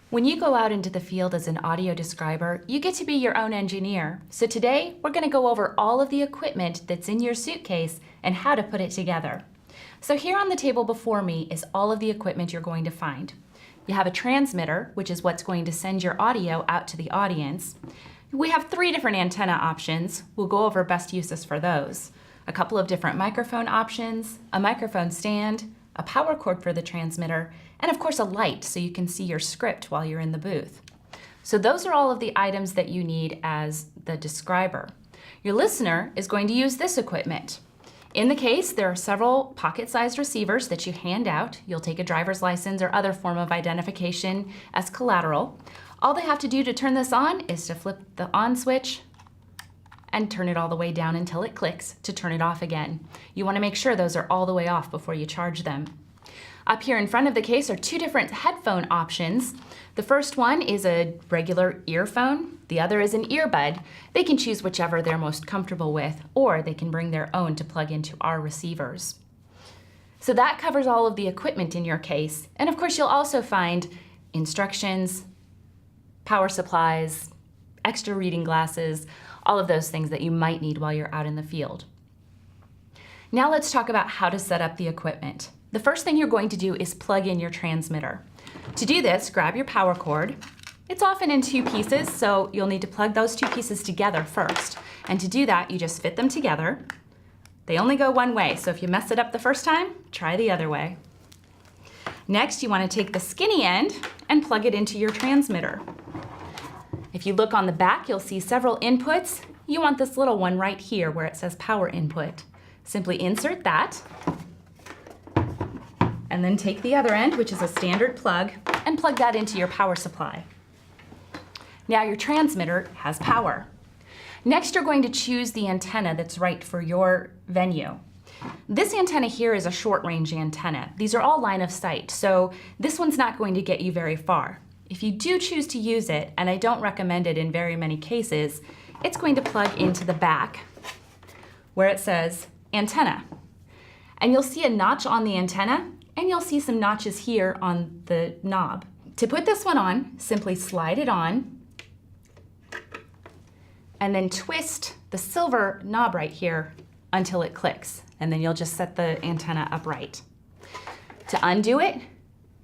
When you go out into the field as an audio describer, you get to be your own engineer. So today, we're going to go over all of the equipment that's in your suitcase and how to put it together. So here on the table before me is all of the equipment you're going to find. You have a transmitter, which is what's going to send your audio out to the audience. We have 3 different antenna options. We'll go over best uses for those. A couple of different microphone options, a microphone stand, a power cord for the transmitter, and of course a light so you can see your script while you're in the booth. So those are all of the items that you need as the describer. Your listener is going to use this equipment. In the case, there are several pocket-sized receivers that you hand out. You'll take a driver's license or other form of identification as collateral. All they have to do to turn this on is to flip the on switch and turn it all the way down until it clicks to turn it off again. You want to make sure those are all the way off before you charge them. Up here in front of the case are 2 different headphone options. The first one is a regular earphone. The other is an earbud. They can choose whichever they're most comfortable with, or they can bring their own to plug into our receivers. So that covers all of the equipment in your case. And of course, you'll also find instructions, power supplies, extra reading glasses, all of those things that you might need while you're out in the field. Now let's talk about how to set up the equipment. The first thing you're going to do is plug in your transmitter. To do this, grab your power cord. It's often in 2 pieces, so you'll need to plug those 2 pieces together first. And to do that, you just fit them together. They only go one way, so if you mess it up the first time, try the other way. Next, you want to take the skinny end and plug it into your transmitter. If you look on the back, you'll see several inputs. You want this little one right here where it says power input. Simply insert that, and then take the other end, which is a standard plug, and plug that into your power supply. Now your transmitter has power. Next, you're going to choose the antenna that's right for your venue. This antenna here is a short-range antenna. These are all line of sight, so this one's not going to get you very far. If you do choose to use it, and I don't recommend it in very many cases, it's going to plug into the back where it says antenna. And you'll see a notch on the antenna, and you'll see some notches here on the knob. To put this one on, simply slide it on, and then twist the silver knob right here until it clicks, and then you'll just set the antenna upright. To undo it,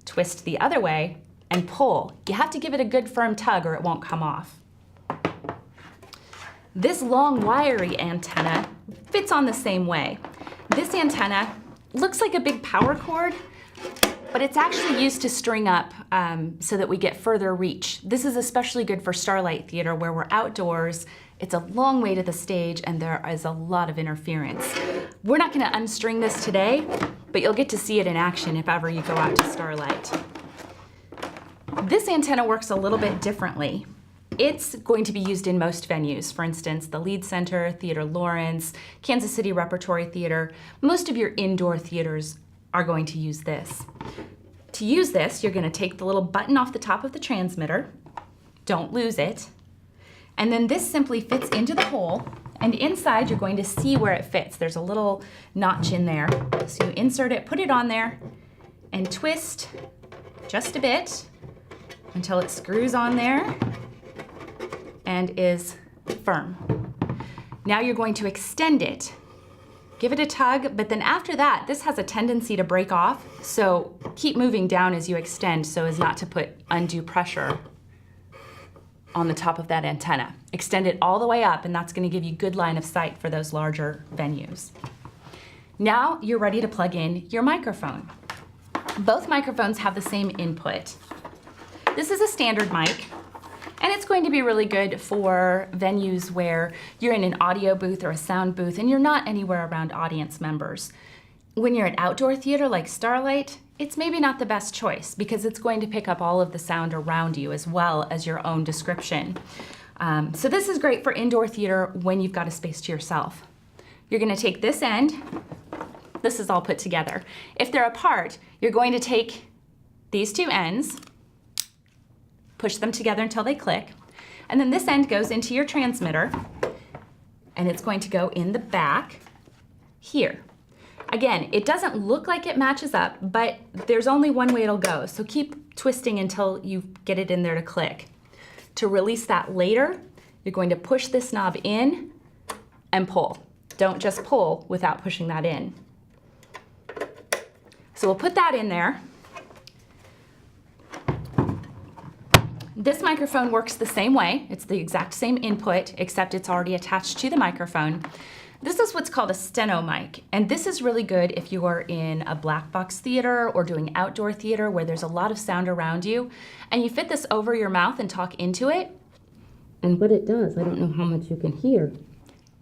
twist the other way, and pull. You have to give it a good firm tug or it won't come off. This long wiry antenna fits on the same way. This antenna looks like a big power cord, but it's actually used to string up so that we get further reach. This is especially good for starlight theater where we're outdoors. It's a long way to the stage and there is a lot of interference. We're not going to unstring this today, but you'll get to see it in action if ever you go out to starlight. This antenna works a little bit differently. It's going to be used in most venues. For instance, the Lead Center, Theater Lawrence, Kansas City Repertory Theater. Most of your indoor theaters are going to use this. To use this, you're going to take the little button off the top of the transmitter. Don't lose it. And then this simply fits into the hole, and inside you're going to see where it fits. There's a little notch in there. So you insert it, put it on there, and twist just a bit until it screws on there and is firm. Now you're going to extend it. Give it a tug, but then after that, this has a tendency to break off, so keep moving down as you extend so as not to put undue pressure on the top of that antenna. Extend it all the way up, and that's going to give you good line of sight for those larger venues. Now you're ready to plug in your microphone. Both microphones have the same input. This is a standard mic, and it's going to be really good for venues where you're in an audio booth or a sound booth and you're not anywhere around audience members. When you're at outdoor theater like Starlight, it's maybe not the best choice because it's going to pick up all of the sound around you as well as your own description. So this is great for indoor theater when you've got a space to yourself. You're going to take this end. This is all put together. If they're apart, you're going to take these 2 ends, push them together until they click, and then this end goes into your transmitter, and it's going to go in the back here. Again, it doesn't look like it matches up, but there's only one way it'll go. So keep twisting until you get it in there to click. To release that later, you're going to push this knob in and pull. Don't just pull without pushing that in. So we'll put that in there. This microphone works the same way. It's the exact same input, except it's already attached to the microphone. This is what's called a steno mic, and this is really good if you are in a black box theater or doing outdoor theater where there's a lot of sound around you, and you fit this over your mouth and talk into it. And what it does, I don't know how much you can hear,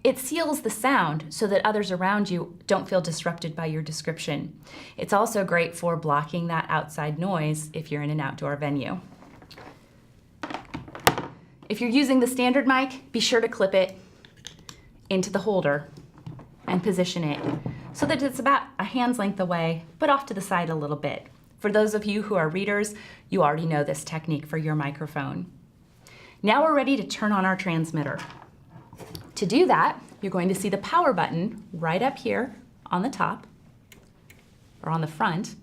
it seals the sound so that others around you don't feel disrupted by your description. It's also great for blocking that outside noise if you're in an outdoor venue. If you're using the standard mic, be sure to clip it into the holder and position it so that it's about a hand's length away, but off to the side a little bit. For those of you who are readers, you already know this technique for your microphone. Now we're ready to turn on our transmitter. To do that, you're going to see the power button right up here on the top, or on the front.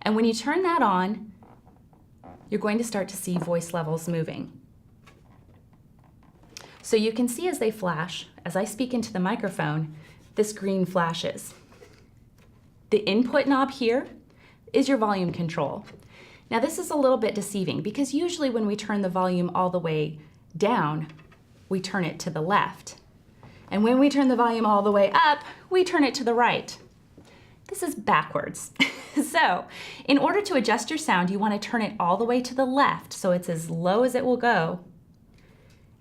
And when you turn that on, you're going to start to see voice levels moving. So you can see as they flash, as I speak into the microphone, this green flashes. The input knob here is your volume control. Now this is a little bit deceiving because usually when we turn the volume all the way down, we turn it to the left. And when we turn the volume all the way up, we turn it to the right. This is backwards. So in order to adjust your sound, you want to turn it all the way to the left so it's as low as it will go,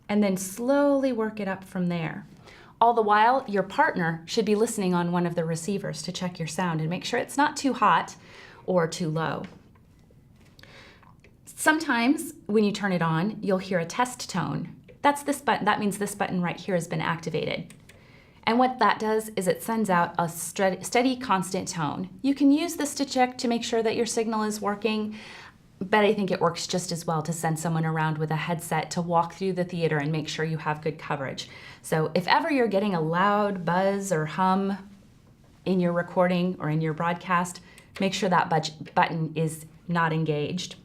and then slowly work it up from there. All the while, your partner should be listening on one of the receivers to check your sound and make sure it's not too hot or too low. Sometimes when you turn it on, you'll hear a test tone. That's this button. That means this button right here has been activated. And what that does is it sends out a steady, constant tone. You can use this to check to make sure that your signal is working, but I think it works just as well to send someone around with a headset to walk through the theater and make sure you have good coverage. So if ever you're getting a loud buzz or hum in your recording or in your broadcast, make sure that button is not engaged.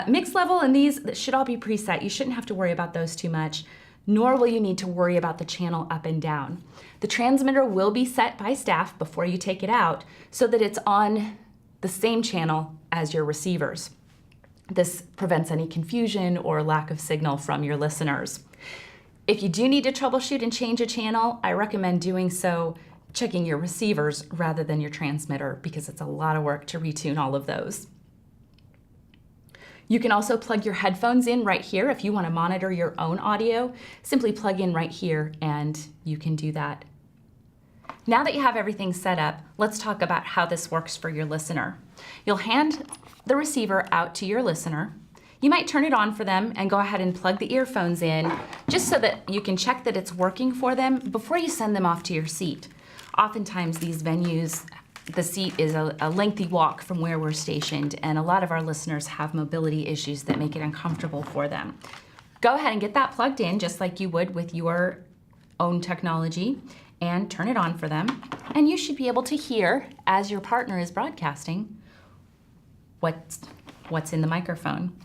Mix level and these should all be preset. You shouldn't have to worry about those too much, nor will you need to worry about the channel up and down. The transmitter will be set by staff before you take it out so that it's on the same channel as your receivers. This prevents any confusion or lack of signal from your listeners. If you do need to troubleshoot and change a channel, I recommend doing so checking your receivers rather than your transmitter because it's a lot of work to retune all of those. You can also plug your headphones in right here if you want to monitor your own audio. Simply plug in right here and you can do that. Now that you have everything set up, let's talk about how this works for your listener. You'll hand the receiver out to your listener. You might turn it on for them and go ahead and plug the earphones in just so that you can check that it's working for them before you send them off to your seat. Oftentimes these venues, the seat is a lengthy walk from where we're stationed, and a lot of our listeners have mobility issues that make it uncomfortable for them. Go ahead and get that plugged in just like you would with your own technology and turn it on for them. And you should be able to hear, as your partner is broadcasting, what's in the microphone.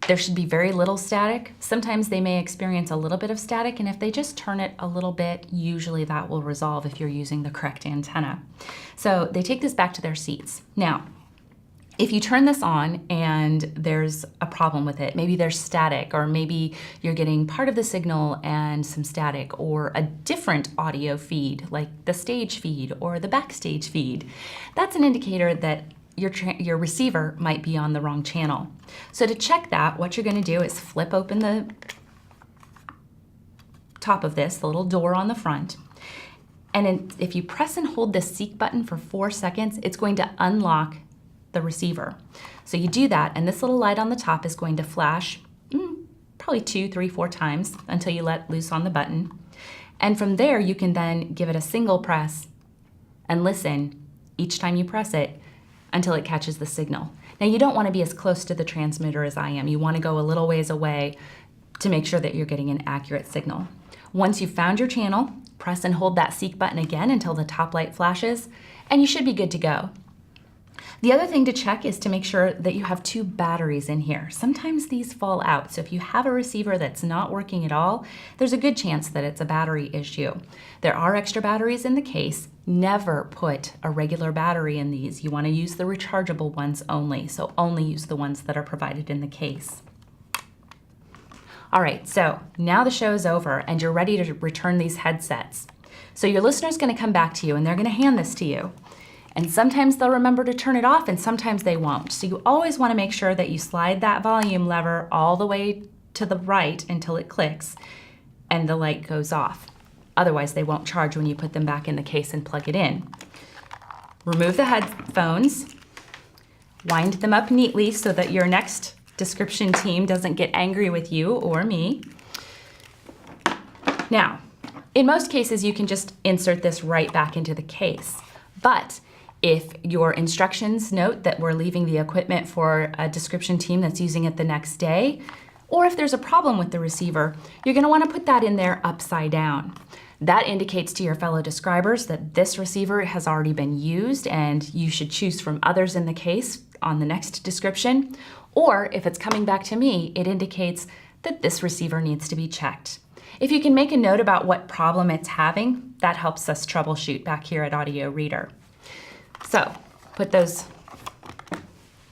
There should be very little static. Sometimes they may experience a little bit of static, and if they just turn it a little bit, usually that will resolve if you're using the correct antenna. So they take this back to their seats. Now, if you turn this on and there's a problem with it, maybe there's static, or maybe you're getting part of the signal and some static, or a different audio feed, like the stage feed or the backstage feed, that's an indicator that your receiver might be on the wrong channel. So to check that, what you're going to do is flip open the top of this, the little door on the front, and if you press and hold the seek button for 4 seconds, it's going to unlock the receiver. So you do that, and this little light on the top is going to flash probably 2, 3, 4 times until you let loose on the button. And from there, you can then give it a single press and listen each time you press it until it catches the signal. Now, you don't want to be as close to the transmitter as I am. You want to go a little ways away to make sure that you're getting an accurate signal. Once you've found your channel, press and hold that seek button again until the top light flashes, and you should be good to go. The other thing to check is to make sure that you have 2 batteries in here. Sometimes these fall out, so if you have a receiver that's not working at all, there's a good chance that it's a battery issue. There are extra batteries in the case. Never put a regular battery in these. You want to use the rechargeable ones only, so only use the ones that are provided in the case. All right, so now the show is over and you're ready to return these headsets. So your listener's going to come back to you and they're going to hand this to you. And sometimes they'll remember to turn it off and sometimes they won't. So you always want to make sure that you slide that volume lever all the way to the right until it clicks and the light goes off. Otherwise they won't charge when you put them back in the case and plug it in. Remove the headphones, wind them up neatly so that your next description team doesn't get angry with you or me. Now, in most cases you can just insert this right back into the case. But if your instructions note that we're leaving the equipment for a description team that's using it the next day, or if there's a problem with the receiver, you're going to want to put that in there upside down. That indicates to your fellow describers that this receiver has already been used and you should choose from others in the case on the next description. Or if it's coming back to me, it indicates that this receiver needs to be checked. If you can make a note about what problem it's having, that helps us troubleshoot back here at Audio Reader. So put those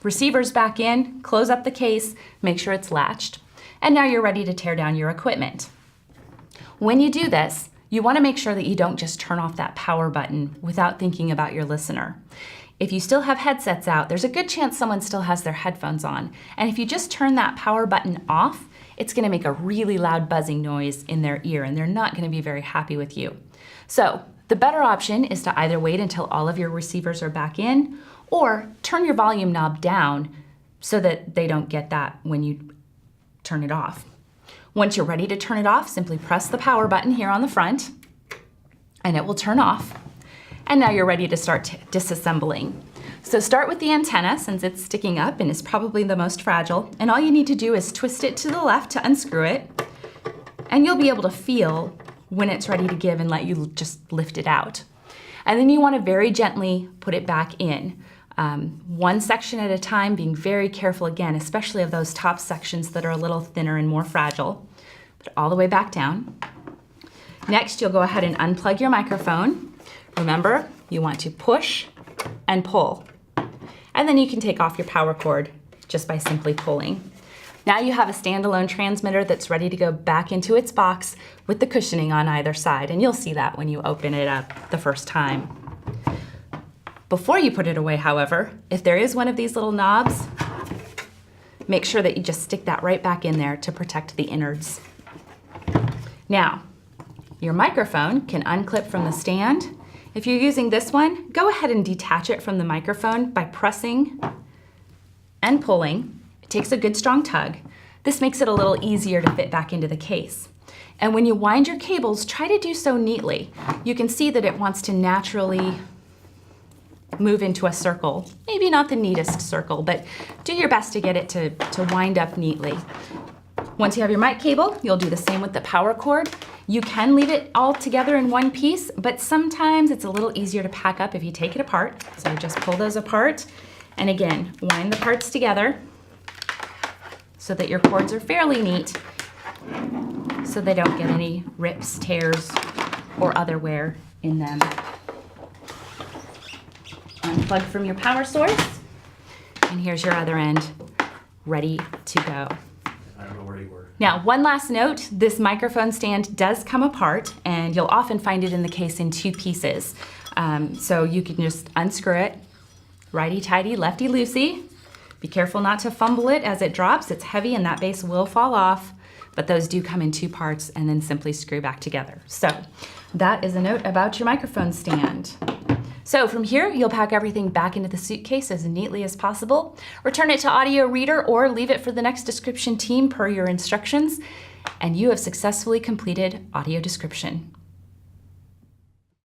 receivers back in, close up the case, make sure it's latched, and now you're ready to tear down your equipment. When you do this, you want to make sure that you don't just turn off that power button without thinking about your listener. If you still have headsets out, there's a good chance someone still has their headphones on. And if you just turn that power button off, it's going to make a really loud buzzing noise in their ear and they're not going to be very happy with you. So the better option is to either wait until all of your receivers are back in or turn your volume knob down so that they don't get that when you turn it off. Once you're ready to turn it off, simply press the power button here on the front and it will turn off. And now you're ready to start disassembling. So start with the antenna since it's sticking up and is probably the most fragile. And all you need to do is twist it to the left to unscrew it. And you'll be able to feel when it's ready to give and let you just lift it out. And then you want to very gently put it back in. One section at a time, being very careful again, especially of those top sections that are a little thinner and more fragile. Put it all the way back down. Next, you'll go ahead and unplug your microphone. Remember, you want to push and pull. And then you can take off your power cord just by simply pulling. Now you have a standalone transmitter that's ready to go back into its box with the cushioning on either side, and you'll see that when you open it up the first time. Before you put it away, however, if there is one of these little knobs, make sure that you just stick that right back in there to protect the innards. Now, your microphone can unclip from the stand. If you're using this one, go ahead and detach it from the microphone by pressing and pulling. It takes a good strong tug. This makes it a little easier to fit back into the case. And when you wind your cables, try to do so neatly. You can see that it wants to naturally move into a circle. Maybe not the neatest circle, but do your best to get it to wind up neatly. Once you have your mic cable, you'll do the same with the power cord. You can leave it all together in one piece, but sometimes it's a little easier to pack up if you take it apart. So just pull those apart, and again, wind the parts together so that your cords are fairly neat, so they don't get any rips, tears, or other wear in them. Unplug from your power source, and here's your other end, ready to go. I don't know where you were. Now, one last note, this microphone stand does come apart, and you'll often find it in the case in 2 pieces. So you can just unscrew it, righty-tighty, lefty-loosey. Be careful not to fumble it as it drops. It's heavy and that base will fall off, but those do come in 2 parts and then simply screw back together. So that is a note about your microphone stand. So from here, you'll pack everything back into the suitcase as neatly as possible, return it to Audio Reader, or leave it for the next description team per your instructions, and you have successfully completed audio description.